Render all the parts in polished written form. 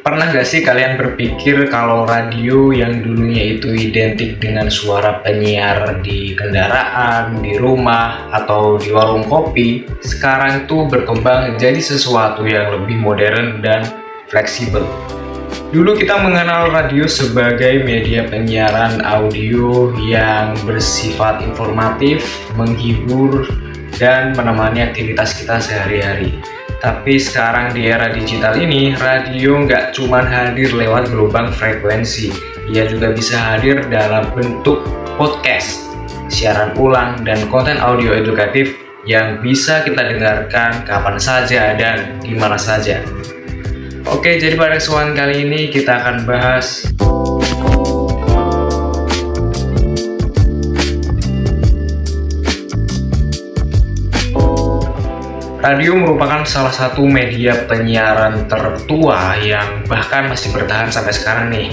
Pernah gak sih kalian berpikir kalau radio yang dulunya itu identik dengan suara penyiar di kendaraan, di rumah, atau di warung kopi, sekarang itu berkembang jadi sesuatu yang lebih modern dan fleksibel. Dulu kita mengenal radio sebagai media penyiaran audio yang bersifat informatif, menghibur, dan menemani aktivitas kita sehari-hari. Tapi sekarang di era digital ini, radio nggak cuma hadir lewat gelombang frekuensi, ia juga bisa hadir dalam bentuk podcast, siaran ulang, dan konten audio edukatif yang bisa kita dengarkan kapan saja dan di mana saja. Oke, jadi pada kesempatan kali ini kita akan bahas radio merupakan salah satu media penyiaran tertua yang bahkan masih bertahan sampai sekarang nih.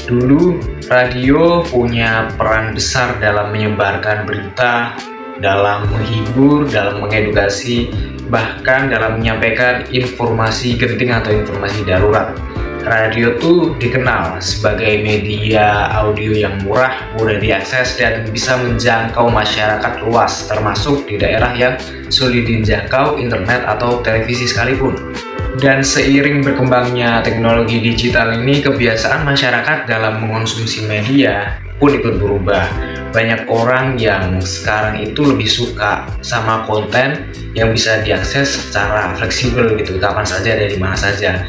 Dulu, radio punya peran besar dalam menyebarkan berita, dalam menghibur, dalam mengedukasi, bahkan dalam menyampaikan informasi genting atau informasi darurat. Radio tuh dikenal sebagai media audio yang murah, mudah diakses, dan bisa menjangkau masyarakat luas, termasuk di daerah yang sulit dijangkau internet atau televisi sekalipun. Dan seiring berkembangnya teknologi digital ini, kebiasaan masyarakat dalam mengonsumsi media pun ikut berubah. Banyak orang yang sekarang itu lebih suka sama konten yang bisa diakses secara fleksibel gitu, kapan saja dan di mana saja.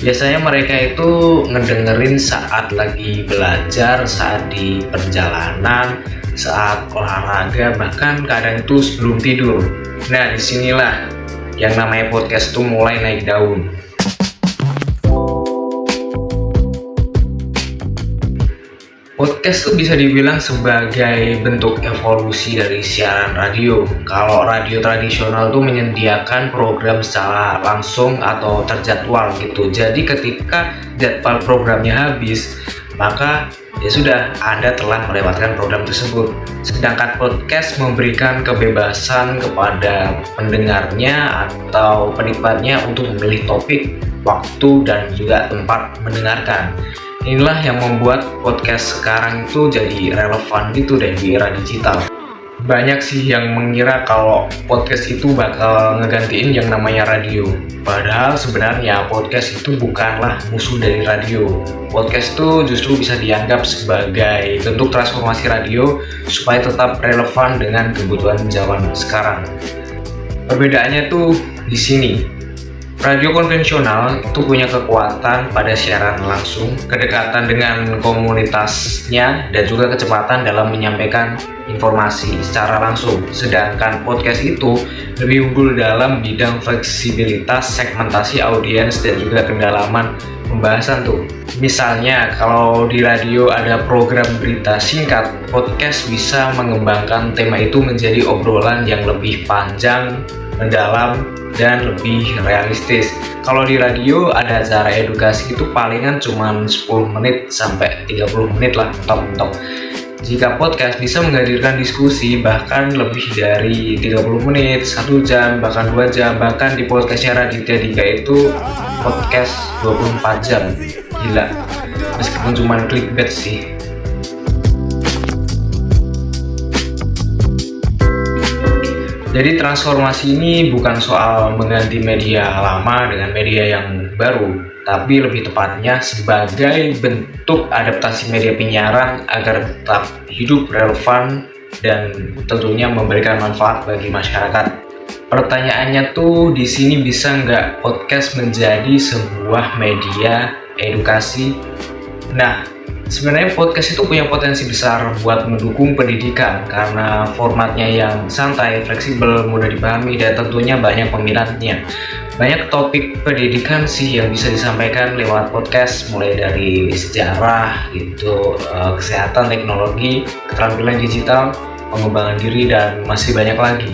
Biasanya mereka itu ngedengerin saat lagi belajar, saat di perjalanan, saat olahraga, bahkan kadang itu sebelum tidur. Nah, disinilah yang namanya podcast itu mulai naik daun. Podcast itu bisa dibilang sebagai bentuk evolusi dari siaran radio. Kalau radio tradisional tuh menyediakan program secara langsung atau terjadwal gitu. Jadi ketika jadwal programnya habis, maka ya sudah, Anda telah melewatkan program tersebut. Sedangkan podcast memberikan kebebasan kepada pendengarnya atau penikmatnya untuk memilih topik, waktu, dan juga tempat mendengarkan. Inilah yang membuat podcast sekarang itu jadi relevan gitu deh di era digital. Banyak sih yang mengira kalau podcast itu bakal ngegantiin yang namanya radio. Padahal sebenarnya podcast itu bukanlah musuh dari radio. Podcast itu justru bisa dianggap sebagai bentuk transformasi radio supaya tetap relevan dengan kebutuhan zaman sekarang. Perbedaannya tuh di sini. Radio konvensional itu punya kekuatan pada siaran langsung, kedekatan dengan komunitasnya, dan juga kecepatan dalam menyampaikan informasi secara langsung. Sedangkan podcast itu lebih unggul dalam bidang fleksibilitas, segmentasi audiens, dan juga kedalaman pembahasan tuh. Misalnya, kalau di radio ada program berita singkat, podcast bisa mengembangkan tema itu menjadi obrolan yang lebih panjang, mendalam, dan lebih realistis. Kalau di radio ada acara edukasi itu palingan cuma 10 menit sampai 30 menit lah mentok-mentok. Jika podcast bisa menghadirkan diskusi bahkan lebih dari 30 menit, 1 jam, bahkan 2 jam. Bahkan di podcastnya Raditya Dika itu podcast 24 jam. Gila, meskipun cuma clickbait sih. Jadi transformasi ini bukan soal mengganti media lama dengan media yang baru, tapi lebih tepatnya sebagai bentuk adaptasi media penyiaran agar tetap hidup relevan dan tentunya memberikan manfaat bagi masyarakat. Pertanyaannya tuh di sini, bisa nggak podcast menjadi sebuah media edukasi? Nah, sebenarnya podcast itu punya potensi besar buat mendukung pendidikan karena formatnya yang santai, fleksibel, mudah dipahami, dan tentunya banyak peminatnya. Banyak topik pendidikan sih yang bisa disampaikan lewat podcast, mulai dari sejarah gitu, kesehatan, teknologi, keterampilan digital, pengembangan diri, dan masih banyak lagi.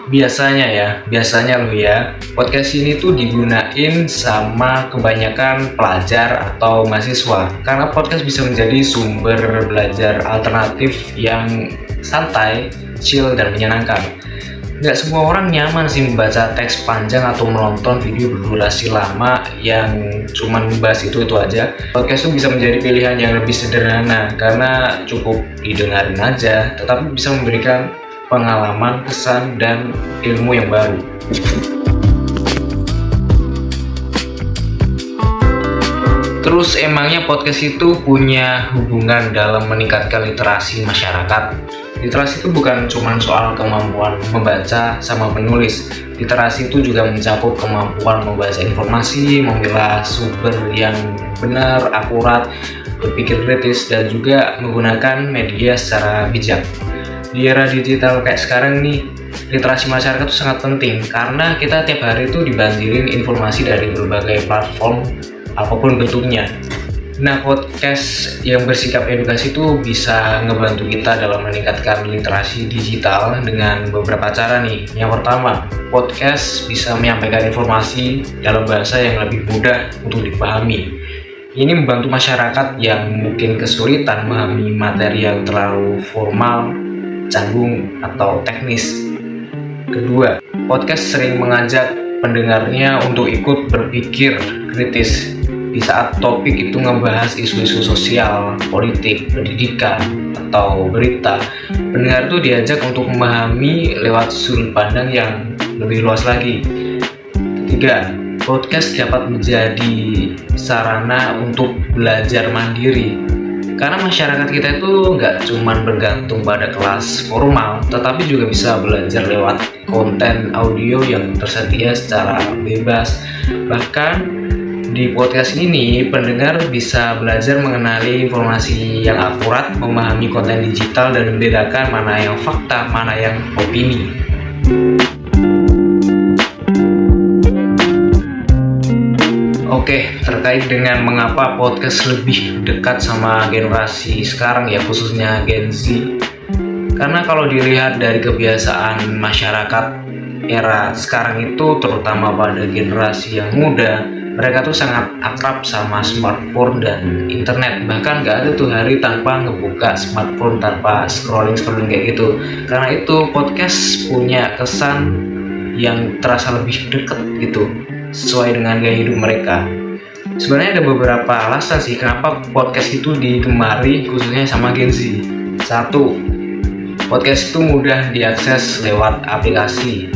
Biasanya loh ya, podcast ini tuh digunain sama kebanyakan pelajar atau mahasiswa karena podcast bisa menjadi sumber belajar alternatif yang santai, chill, dan menyenangkan. Nggak semua orang nyaman sih membaca teks panjang atau menonton video berdurasi lama yang cuma membahas itu aja. Podcast itu bisa menjadi pilihan yang lebih sederhana karena cukup didengarin aja, tetapi bisa memberikan pengalaman, kesan, dan ilmu yang baru. Terus emangnya podcast itu punya hubungan dalam meningkatkan literasi masyarakat? Literasi itu bukan cuma soal kemampuan membaca sama menulis. Literasi itu juga mencakup kemampuan membaca informasi, memilah sumber yang benar, akurat, berpikir kritis, dan juga menggunakan media secara bijak. Di era digital kayak sekarang nih, literasi masyarakat itu sangat penting karena kita tiap hari itu dibanjirin informasi dari berbagai platform apapun bentuknya. Nah, podcast yang bersikap edukasi itu bisa ngebantu kita dalam meningkatkan literasi digital dengan beberapa cara nih. Yang pertama, podcast bisa menyampaikan informasi dalam bahasa yang lebih mudah untuk dipahami. Ini membantu masyarakat yang mungkin kesulitan memahami materi yang terlalu formal, canggung, atau teknis. Kedua, podcast sering mengajak pendengarnya untuk ikut berpikir kritis. Di saat topik itu ngebahas isu-isu sosial, politik, pendidikan, atau berita, pendengar itu diajak untuk memahami lewat sudut pandang yang lebih luas lagi. Ketiga, podcast dapat menjadi sarana untuk belajar mandiri. Karena masyarakat kita itu nggak cuma bergantung pada kelas formal, tetapi juga bisa belajar lewat konten audio yang tersedia secara bebas. Bahkan di podcast ini, pendengar bisa belajar mengenali informasi yang akurat, memahami konten digital, dan membedakan mana yang fakta, mana yang opini. Oke, terkait dengan mengapa podcast lebih dekat sama generasi sekarang ya, khususnya Gen Z. Karena kalau dilihat dari kebiasaan masyarakat era sekarang itu, terutama pada generasi yang muda, mereka tuh sangat akrab sama smartphone dan internet. Bahkan gak ada tuh hari tanpa ngebuka smartphone, tanpa scrolling kayak gitu. Karena itu podcast punya kesan yang terasa lebih deket gitu, sesuai dengan gaya hidup mereka. Sebenarnya ada beberapa alasan sih kenapa podcast itu digemari khususnya sama Gen Z. 1. Podcast itu mudah diakses lewat aplikasi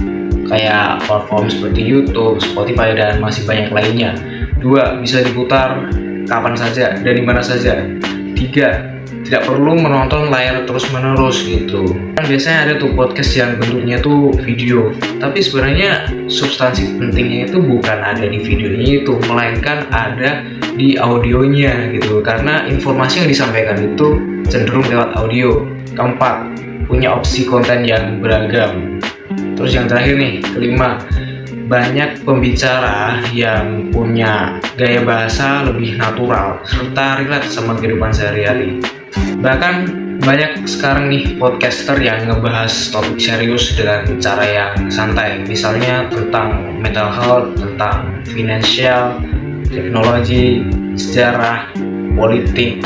kayak platform seperti YouTube, Spotify, dan masih banyak lainnya. 2. Bisa diputar kapan saja dan di mana saja. 3. Tidak perlu menonton layar terus-menerus gitu. Kan biasanya ada tuh podcast yang bentuknya tuh video, tapi sebenarnya substansi pentingnya itu bukan ada di videonya itu, melainkan ada di audionya gitu. Karena informasi yang disampaikan itu cenderung lewat audio. Keempat, punya opsi konten yang beragam. Terus yang terakhir nih, kelima, banyak pembicara yang punya gaya bahasa lebih natural serta relate sama kehidupan sehari-hari. Bahkan banyak sekarang nih podcaster yang ngebahas topik serius dengan cara yang santai. Misalnya tentang mental health, tentang finansial, teknologi, sejarah, politik,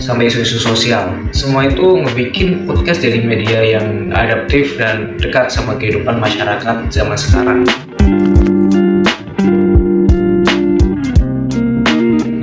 sampai isu-isu sosial. Semua itu ngebikin podcast jadi media yang adaptif dan dekat sama kehidupan masyarakat zaman sekarang.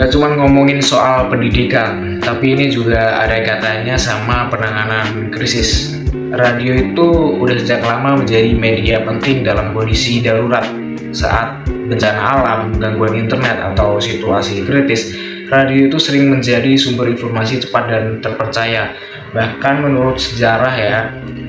Gak cuma ngomongin soal pendidikan, tapi ini juga ada kaitannya sama penanganan krisis. Radio itu udah sejak lama menjadi media penting dalam kondisi darurat. Saat bencana alam, gangguan internet, atau situasi kritis, radio itu sering menjadi sumber informasi cepat dan terpercaya. Bahkan menurut sejarah ya,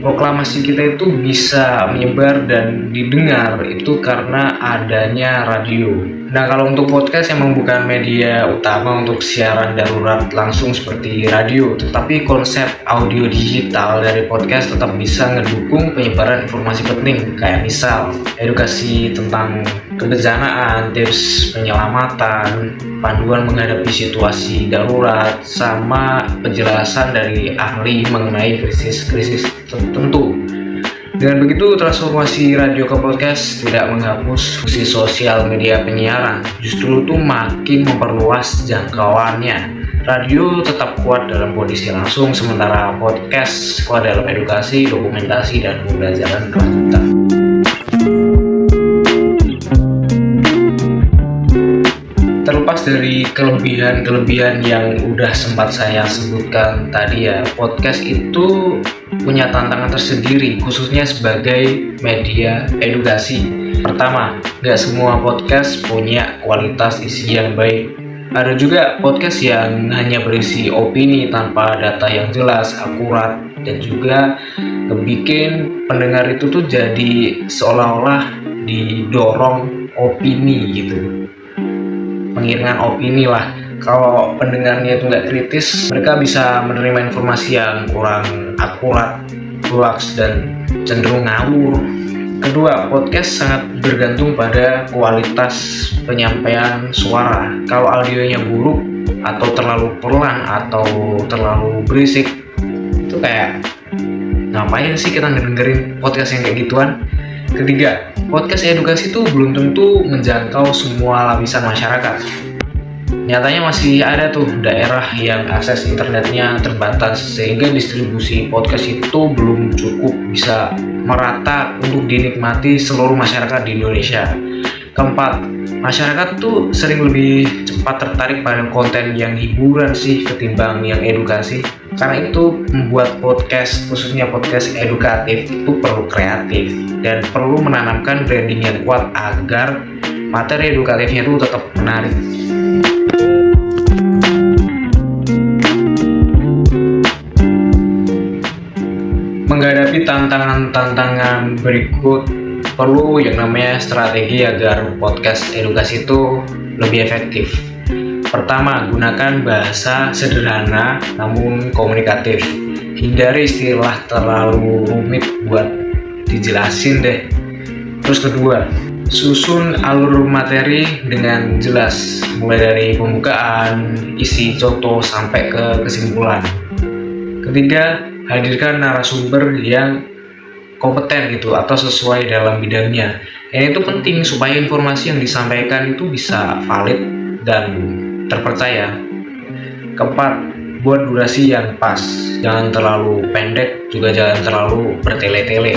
proklamasi kita itu bisa menyebar dan didengar itu karena adanya radio. Nah, kalau untuk podcast emang bukan media utama untuk siaran darurat langsung seperti radio, tetapi konsep audio digital dari podcast tetap bisa ngedukung penyebaran informasi penting, kayak misal edukasi tentang kebencanaan, tips penyelamatan, panduan menghadapi situasi darurat, sama penjelasan dari ahli mengenai krisis-krisis tertentu. Dengan begitu, transformasi radio ke podcast tidak menghapus fungsi sosial media penyiaran, justru itu makin memperluas jangkauannya. Radio tetap kuat dalam kondisi langsung, sementara podcast kuat dalam edukasi, dokumentasi, dan pembelajaran kelanjutan. Terlepas dari kelebihan-kelebihan yang udah sempat saya sebutkan tadi ya, podcast itu punya tantangan tersendiri, khususnya sebagai media edukasi. Pertama, nggak semua podcast punya kualitas isi yang baik. Ada juga podcast yang hanya berisi opini tanpa data yang jelas, akurat, dan juga ngebikin pendengar itu tuh jadi seolah-olah didorong opini gitu. Pengiringan opini lah. Kalau pendengarnya itu nggak kritis, mereka bisa menerima informasi yang kurang akurat, hoax, dan cenderung ngawur. Kedua, podcast sangat bergantung pada kualitas penyampaian suara. Kalau audionya buruk atau terlalu pelan atau terlalu berisik, itu kayak ngapain sih kita dengerin podcast yang kayak gituan? Ketiga, podcast edukasi itu belum tentu menjangkau semua lapisan masyarakat. Nyatanya masih ada tuh daerah yang akses internetnya terbatas, sehingga distribusi podcast itu belum cukup bisa merata untuk dinikmati seluruh masyarakat di Indonesia. Keempat, masyarakat tuh sering lebih cepat tertarik pada konten yang hiburan sih ketimbang yang edukasi. Karena itu membuat podcast, khususnya podcast edukatif, itu perlu kreatif dan perlu menanamkan branding yang kuat agar materi edukatifnya itu tetap menarik. Menghadapi tantangan-tantangan berikut, perlu yang namanya strategi agar podcast edukasi itu lebih efektif. Pertama, gunakan bahasa sederhana namun komunikatif. Hindari istilah terlalu rumit buat dijelasin deh. Terus kedua, susun alur materi dengan jelas, mulai dari pembukaan, isi contoh sampai ke kesimpulan. Ketiga, hadirkan narasumber yang kompeten gitu atau sesuai dalam bidangnya. Ini itu penting supaya informasi yang disampaikan itu bisa valid dan terpercaya. Keempat, buat durasi yang pas, jangan terlalu pendek, juga jangan terlalu bertele-tele.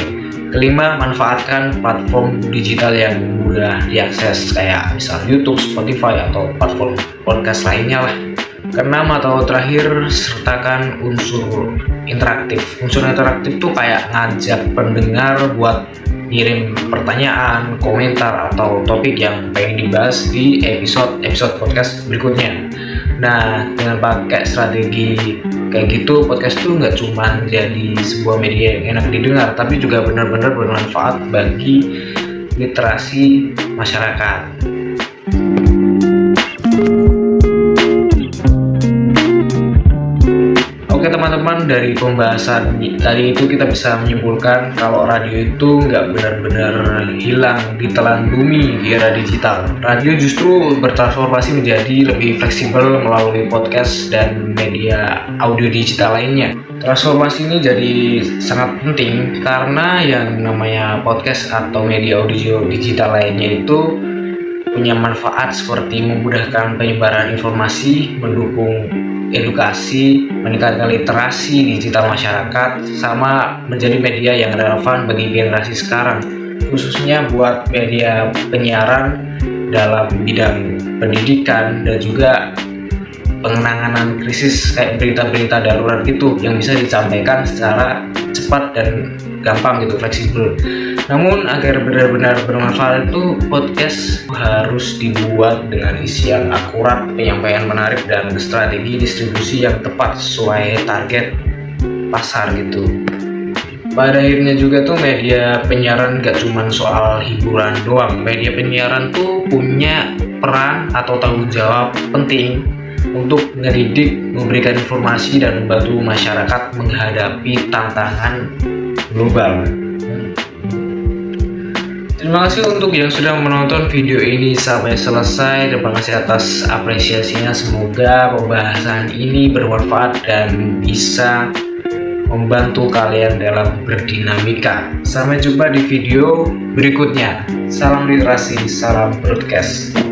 Kelima, manfaatkan platform digital yang mudah diakses kayak misal YouTube, Spotify, atau platform podcast lainnya lah. Keenam atau terakhir, sertakan unsur interaktif. Unsur interaktif tuh kayak ngajak pendengar buat ngirim pertanyaan, komentar, atau topik yang pengen dibahas di episode podcast berikutnya. Nah, dengan pakai strategi kayak gitu, podcast tuh nggak cuma jadi sebuah media yang enak didengar, tapi juga benar-benar bermanfaat bagi literasi masyarakat. Oke teman-teman, dari pembahasan tadi itu kita bisa menyimpulkan kalau radio itu nggak benar-benar hilang ditelan bumi di era digital. Radio justru bertransformasi menjadi lebih fleksibel melalui podcast dan media audio digital lainnya. Transformasi ini jadi sangat penting karena yang namanya podcast atau media audio digital lainnya itu punya manfaat seperti memudahkan penyebaran informasi, mendukung edukasi, meningkatkan literasi digital masyarakat, sama menjadi media yang relevan bagi generasi sekarang, khususnya buat media penyiaran dalam bidang pendidikan dan juga penanganan krisis kayak berita-berita darurat gitu yang bisa disampaikan secara cepat dan gampang gitu, fleksibel. Namun agar benar-benar bermanfaat itu podcast harus dibuat dengan isi yang akurat, penyampaian menarik, dan strategi distribusi yang tepat sesuai target pasar gitu. Pada akhirnya juga tuh media penyiaran gak cuma soal hiburan doang. Media penyiaran tuh punya peran atau tanggung jawab penting untuk ngedidik, memberikan informasi, dan membantu masyarakat menghadapi tantangan global. Terima kasih untuk yang sudah menonton video ini sampai selesai. Terima kasih atas apresiasinya. Semoga pembahasan ini bermanfaat dan bisa membantu kalian dalam berdinamika. Sampai jumpa di video berikutnya. Salam literasi, salam broadcast.